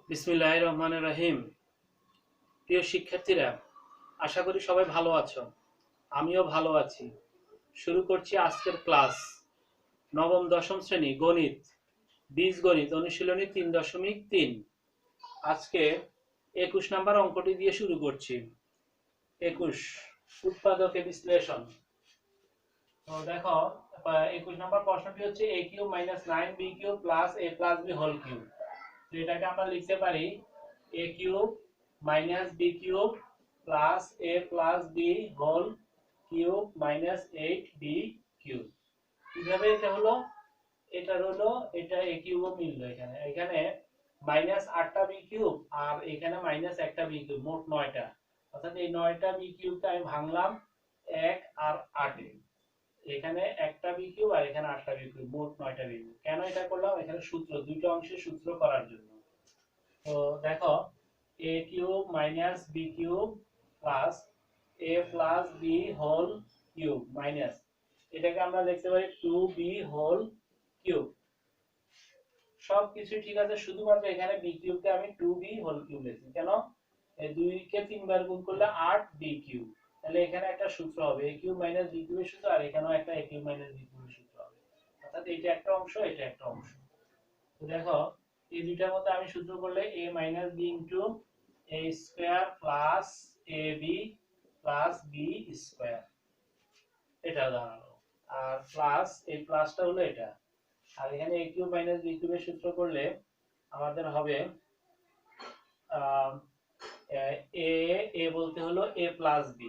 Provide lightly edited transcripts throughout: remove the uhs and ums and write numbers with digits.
বিসমিল্লাহির রহমানির রহিম। প্রিয় শিক্ষার্থীরা, আশা করি সবাই ভালো আছো। আমিও ভালো আছি। শুরু করছি আজকের ক্লাস। নবম দশম শ্রেণী গণিত, বীজগণিত অনুশীলনী 3.3। আজকে 21 নাম্বার অঙ্কটি দিয়ে শুরু করছি। 21, উৎপাদকে বিশ্লেষণ। তো দেখো, 21 নাম্বার প্রশ্নটি হচ্ছে a cube minus 9b cube plus a plus b whole cube. তো এটাকে আমরা লিখতে পারি a cube minus b cube plus a plus b whole cube minus 8b cube. কিভাবে এটা হলো? এটা হলো, এটা a কিউবও মিললো। এখানে এখানে মাইনাস 8টা b কিউব আর এখানে মাইনাস একটা b কিউব, মোট 9টা। অর্থাৎ এই 9টা b কিউবটা আমি ভাঙলাম 1 আর 8 এ। এখানে একটা বি কিউব আর এখানে 8টা বি কিউব, মোট 9টা বি কিউব। কেন এটা করলাম? এখানে সূত্র, দুটো অংশের সূত্র করার জন্য। তো দেখো, a cube minus b cube plus a প্লাস বি হোল কিউব মাইনাস, এটাকে আমরা লিখতে পারি 2b হোল কিউব। সবকিছু ঠিক আছে, শুধুমাত্র এখানে বি কিউবকে আমি 2b হোল কিউব লিখছি। কেন? এই 2 কে 3 বার গুণ করলে 8b কিউব। তাহলে এখানে একটা সূত্র হবে a কিউব মাইনাস b কিউবের সূত্র, আর এখানেও একটা a কিউব মাইনাস b কিউবের সূত্র হবে। অর্থাৎ এটা একটা অংশ, এটা একটা অংশ। তো দেখো, এই দুইটার মধ্যে আমি সূত্র করলে a minus b into a square plus ab plus b square, এটা দাঁড়ালো। আর প্লাস, এই প্লাসটা হলো এটা। আর এখানে a কিউব মাইনাস b কিউবের সূত্র করলে আমাদের হবে এ বলতে হলো a plus b,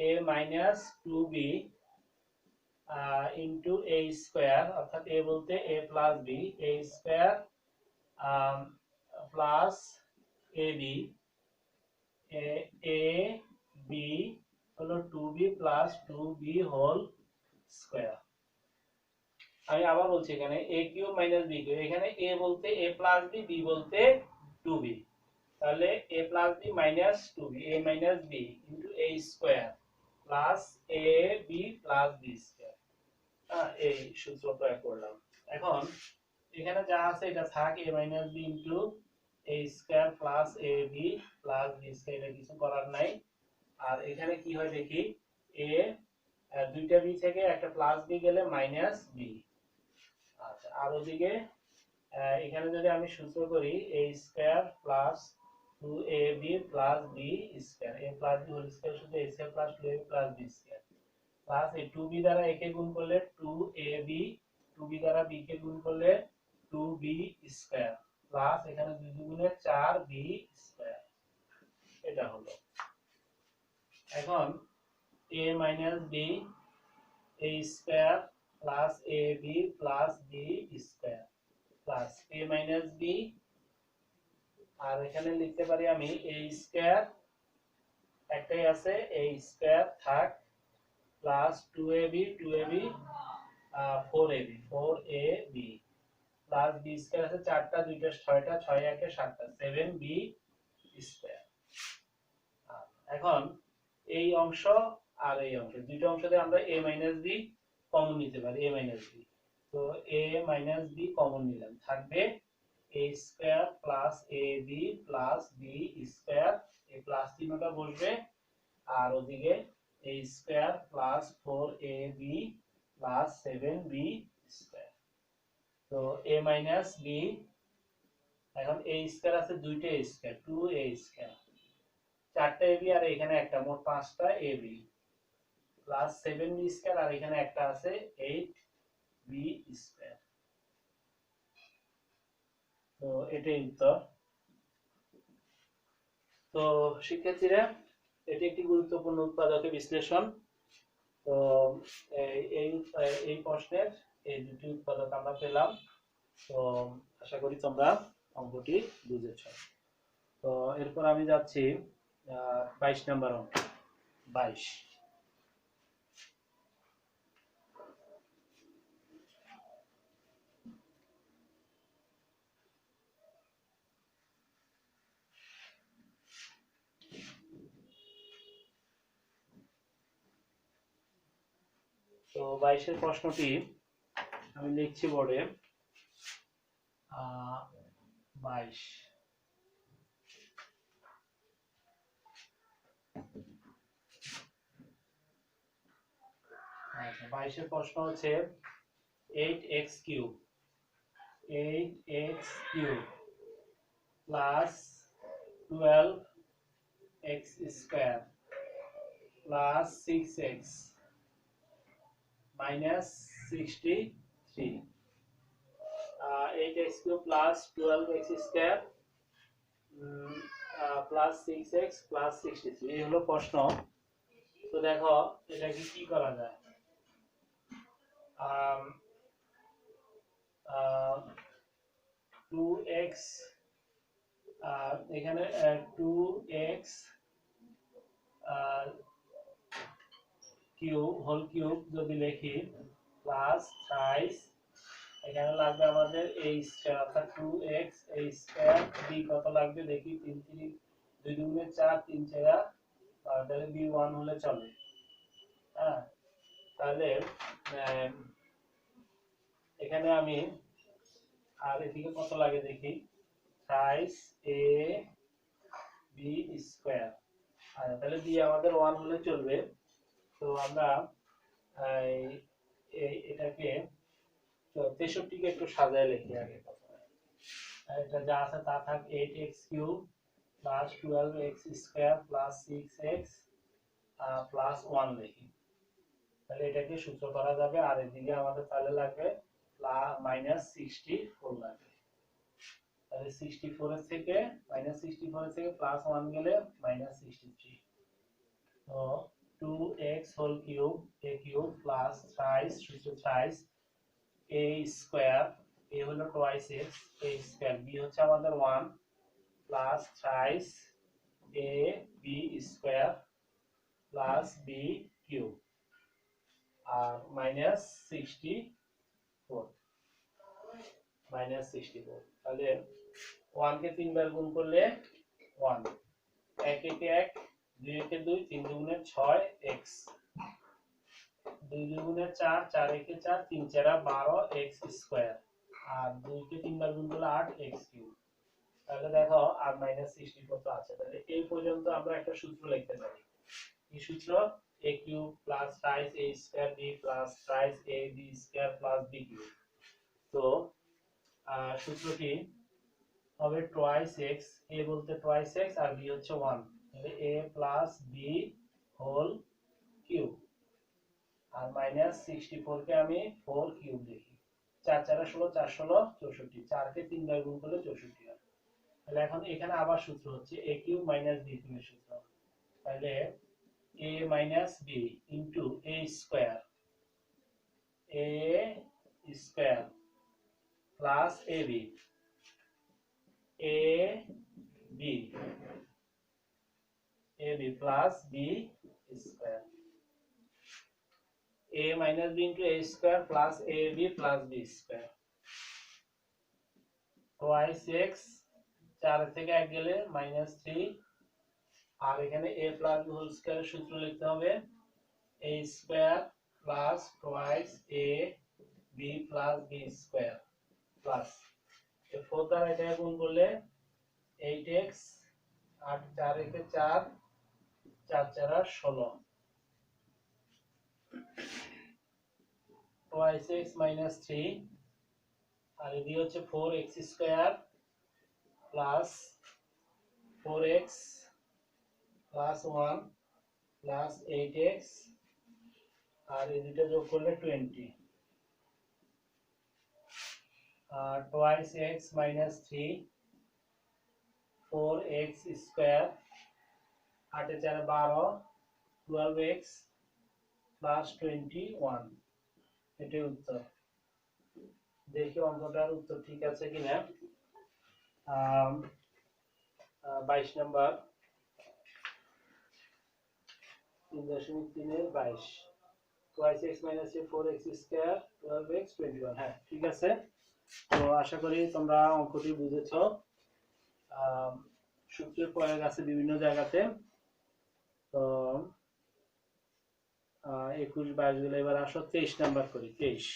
a minus 2b into a square, অর্থাৎ a বলতে a plus b, a square plus ab, a b হলো 2b plus 2b whole square. আমি আবার বলছি, এখানে a cube minus b cube, এখানে a বলতে a প্লাস b, b বলতে 2b। তাহলে a plus b minus 2b, a minus b into a square plus a b plus b square. এই সূত্র প্রয়োগ করলাম। এখন এখানে যা আছে এটা থাক, a minus b into a square plus a b plus b square, এটা কিছু করার নাই। আর এখানে কি হয় দেখি, a দুইটা b থেকে একটা প্লাস b গেলে মাইনাস b। আচ্ছা, আর ওদিকে এখানে যদি আমি সূত্র করি a square plus 2ab plus b square, a plus b whole square শুধু a square plus 2ab plus b square, plus এই 2b দ্বারা a কে গুণ করলে 2ab, 2b দ্বারা b কে গুণ করলে 2b স্কয়ার, প্লাস এখানে 2 দুগুণে 4b স্কয়ার, এটা হলো। এখন a minus b a square plus ab plus b square plus a minus b, আর এখানে লিখতে পারি আমি a স্কয়ার, একটাই আছে a স্কয়ার থাক, plus 2ab 4ab plus b square আছে 4টা, 2টা 6টা, 6 একে 7টা, 7b স্কয়ার। এখন এই অংশ আর এই অংশ, দুটো অংশ থেকে আমরা a মাইনাস b কমন নিতে পারি, a মাইনাস b। তো a মাইনাস b কমন নিলাম, থাকবে a square plus ab plus b square, এই প্লাস চিহ্নটা বসবে, আর ওদিকে a square plus 4ab plus 7b square. তো a মাইনাস b, এখন a স্কয়ার আছে দুইটা স্কয়ার, 2a স্কয়ার, 4টা ab আর এখানে একটা, মোট 5টা ab প্লাস 7b স্কয়ার, আর এখানে একটা আছে 8b স্কয়ার। তো এটাই উত্তর। তো শিক্ষার্থীরা, এটি একটি গুরুত্বপূর্ণ উৎপাদকের বিশ্লেষণ। তো এই এই প্রশ্নের এই দুটি উৎপাদক আমরা পেলাম। তো আশা করি তোমরা অঙ্কটি বুঝেছ। তো এরপর আমি যাচ্ছি 22 নম্বর অঙ্ক। 22। তো 22-এর প্রশ্নটি আমি লিখছি বোর্ডে। 22। আচ্ছা 22 এর প্রশ্ন হচ্ছে 8x cube 8x cube plus 12x square plus 6x minus 63। 8x cube plus 12x square plus 6x plus 63 এই হলো প্রশ্ন। তো দেখো এটাকে কি করা যায়। 2x এখানে 2x কিউব হোল কিউব যদি লিখি প্লাস থ্রাইস এখানে লাগবে আমাদের a স্কয়ার অর্থাৎ 2x a স্কয়ার b কত লাগবে দেখি 3 3 2 দুগুণে 4 3 4 তাহলে b 1 হলে চলে। হ্যাঁ তাহলে এখানে আমি আর এদিকে কত লাগে দেখি থ্রাইস a b স্কয়ার। আচ্ছা তাহলে b আমাদের 1 হলে চলবে। তো আমরা এটাকে 63 কে একটু সাজায় লিখি আগে প্রথমে। এটা যা আছে তা থাক 8x cube plus 12x square plus 6x plus 1 লিখি। তাহলে এটাকে সূত্র করা যাবে আর এদিকে আমাদের তাহলে লাগবে মাইনাস 64 লাগবে। তাহলে 64 এর থেকে মাইনাস 64 এর থেকে প্লাস 1 গেলে মাইনাস 63। তো 2x whole cube a cube plus thrice সূত্র থ্রাইস a স্কয়ার a হলো twice x a square b হচ্ছে আমাদের 1 plus thrice a b square plus b cube আর মাইনাস 64 তাহলে 1 কে 3 বার গুণ করলে 1 1 একে 1 2 একে 2 3 দুগুণে 6x 2 দুগুণে 4 4 একে 4 3 4 12x স্কয়ার আর 2 কে 3 বার গুণ করলে 8x কিউব। তাহলে দেখো আর মাইনাস 64 তো আছে। তাহলে এই পর্যন্ত আমরা একটা সূত্র লিখতে পারি। এই সূত্র a cube plus thrice a square b plus thrice a b square plus b cube. তো সূত্রটি হবে টুয়াইস x a বলতে টুয়াইস x আর b হচ্ছে 1 তাহলে a plus b whole cube আর মাইনাস 64 কে আমি 4 কিউব লিখি। 4 4 16 4 16 64 4 কে 3 বার গুণ করলে 64 হয়। তাহলে এখন এখানে আবার সূত্র হচ্ছে a কিউব মাইনাস b কিউবের সূত্র। তাহলে a minus b into a square plus ab plus b square a minus b into a square plus ab plus b square twice x 4 থেকে 1 গেলে -3 আর এখানে a plus b whole square সূত্র লিখতে হবে a square plus twice a b plus b square plus এই 4 দ্বারা এটা গুণ করলে 8x 8 4 একে 4 4 4 16 twice x minus 3 আর এদিকে হচ্ছে 4x square plus 4x plus 1 plus 8x আর এই দুটো যোগ করলে 20 আর twice x minus 3 4x square 8 এ 4 12 12x প্লাস 21 এটাই উত্তর। দেখি অঙ্কটার উত্তর ঠিক আছে কিনা। 22 নাম্বার 3.3 এর 22 twice x minus 4x square 12x 21 হ্যাঁ ঠিক আছে। তো আশা করি তোমরা অঙ্কটি বুঝেছো। সূত্রের প্রয়োগ আছে বিভিন্ন জায়গাতে। তো 21 22 গুলো এবার আসো 23 নাম্বার করি 23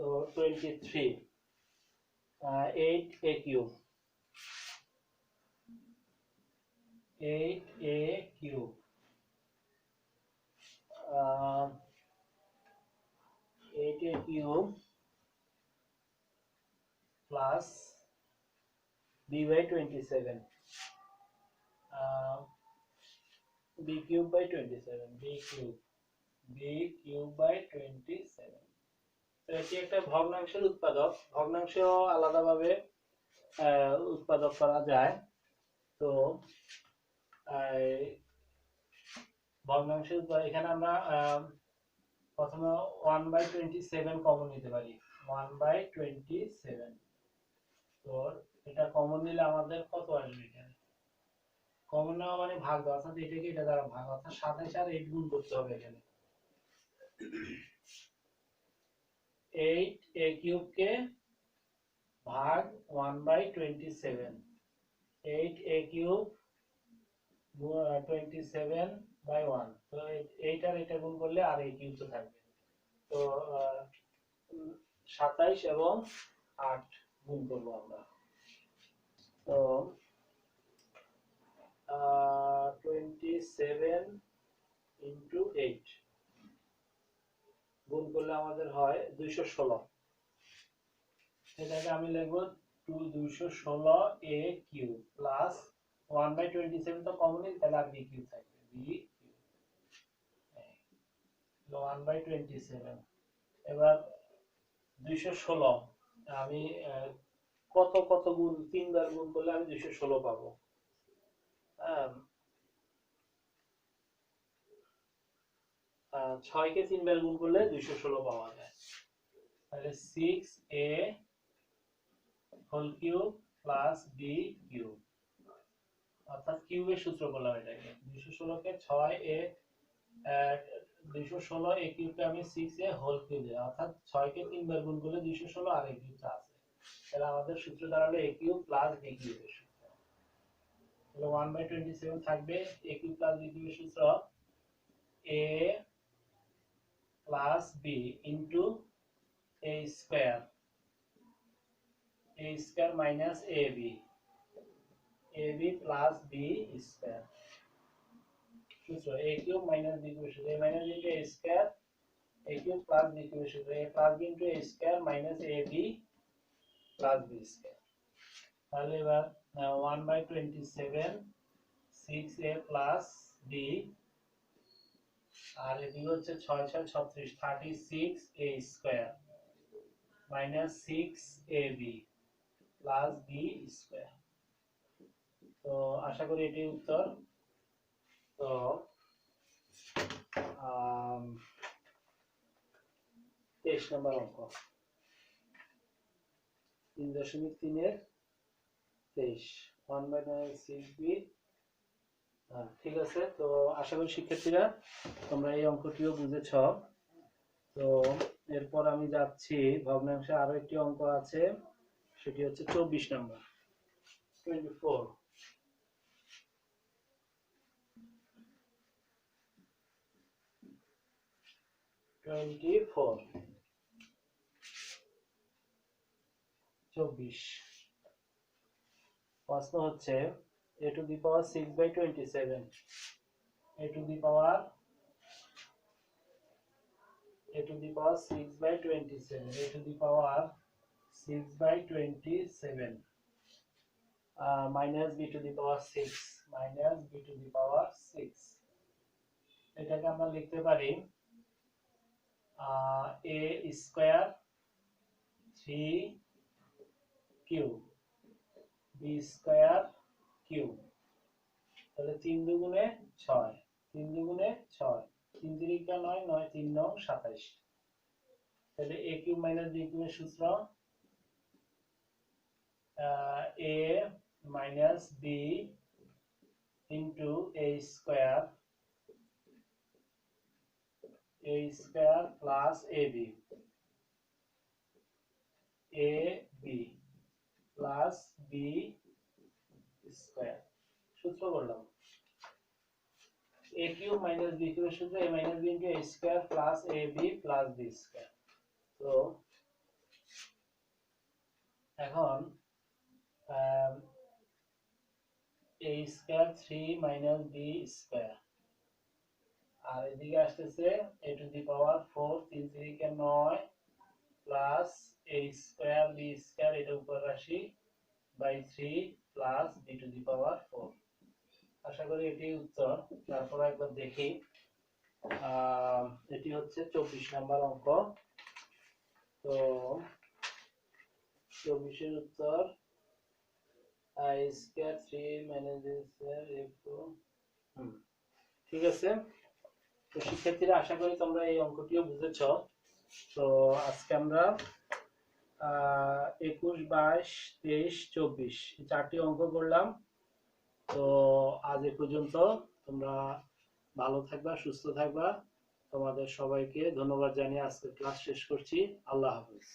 তো 23 8a cube 8a cube 8a cube plus b by 27 b cube by 27 b cube by 27 তো এটি একটা ভগ্নাংশের উৎপাদক ভগ্নাংশ আলাদাভাবে উৎপাদক করা যায় তো ভগ্নাংশের এখানে আমরা প্রথমে 1/27 কমন নিতে পারি 1/27 তো এটা কমন নিলে আমাদের কত আসবে এখানে কমন নেওয়া মানে ভাগ দেওয়া অর্থাৎ এটাকে এটা দ্বারা ভাগ অর্থাৎ 27 আর 8 গুণ করতে হবে এখানে 8a কিউব কে ভাগ 1/27 8a কিউব 27/1 তো 8 আর এটা গুণ করলে আর a কিউব তো থাকবে তো 27 এবং 8 গুণ করব আমরা তো 27 into 8 গুণ করলে আমাদের হয় 216 এটাকে আমি লিখব 216 a কিউব প্লাস 1/27 তো কমনই তাহলে আর b কিউব থাকবে b কিউব 1/27 এবার 216 আমি কত কত গুণ তিনবার গুণ করলে আমি 216 পাবো 6 কে তিনবার গুণ করলে 216 পাওয়া যায় তাহলে 6a whole cube plus b cube অর্থাৎ কিউবের সূত্র বলা হয় এটাকে 216 কে 6a 216 a কিউবকে আমি 6a হোল কিউব দিই অর্থাৎ 6 কে তিনবার গুণ করলে 216 আর a কিউবটা আছে তাহলে আমাদের সূত্র দাঁড়ালো a কিউব প্লাস b কিউবের সূত্র তাহলে 1/27 থাকবে a কিউব প্লাস b কিউবের সূত্র a plus b into a square minus ab plus b square সূত্র a cube minus b cube সূত্র a minus b into a square a cube plus b cube সূত্র a plus b into a square minus ab plus b square তাহলে এবার 1/27 6a plus b আর এদিকে হচ্ছে 6 6 36 36a square minus 6ab plus b square তো আশা করি এটাই উত্তর তো 23 নম্বর অঙ্ক 3.3 এর 23 1/6b ঠিক আছে তো আশা করি শিক্ষার্থীরা তোমরা এই অঙ্কটিও বুঝেছ তো এরপর আমি যাচ্ছি ভগ্নাংশে আরো একটি অঙ্ক আছে সেটি হচ্ছে 24 নম্বর 24 প্রশ্ন হচ্ছে a to the power 6/27 a to the power 6/27 a to the power 6/27 minus b to the power 6 minus b to the power 6 এটাকে আমরা লিখতে পারি a square 3 cube b square cube তাহলে 3 দুগুণে 6 3 দুগুণে 6 3 তিরিকা 9 9 3 9 27 তাহলে a কিউব মাইনাস b কিউবের সূত্র a minus b into a square plus ab plus b square সূত্র করলাম a cube minus b cube সূত্র a minus b into a square plus ab plus b square তো এখন a square 3 minus b square, আর এদিকে আসতেছে a to the power 4, 3 3 কে 9 plus a square b square, এটা উপর রাশি, by 3 plus b to the power 4। আশা করি এটি উত্তর। তারপর একবার দেখি, এটি হচ্ছে 24 নাম্বার অঙ্ক। তো 24 এর উত্তর i square 3 minus b square f2। ঠিক আছে। তো শিক্ষার্থীরা, আশা করি তোমরা এই অঙ্কটিও বুঝেছো। তো আজকে আমরা 21, 22, 23, 24 এই চারটি অঙ্ক করলাম। তো আজ এ পর্যন্ত। তোমরা ভালো থাকবা, সুস্থ থাকবা। তোমাদের সবাইকে ধন্যবাদ জানিয়ে আজকের ক্লাস শেষ করছি। আল্লাহ হাফেজ।